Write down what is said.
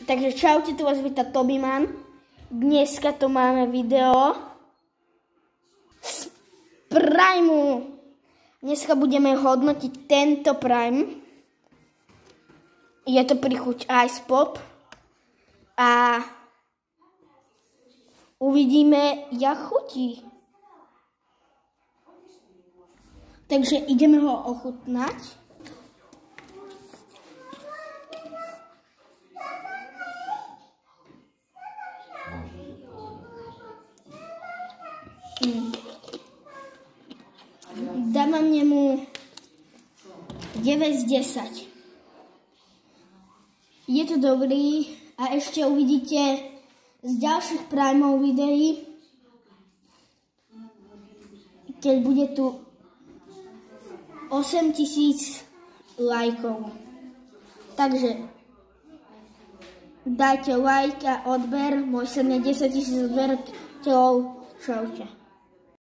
Takže čaute, tu vás víta Tobiman. Dneska to máme video z Primeu. Dneska budeme hodnotiť tento Prime. Je to príchuť Ice Pop. A uvidíme, jak chutí. Takže ideme ho ochutnať. Dávam nemu 9 z 10. Je to dobrý a ešte uvidíte z ďalších Primeov videí, keď bude tu 8000 lajkov. Takže dajte like a odber, môj sen je 10 000 odberateľov. Čaute.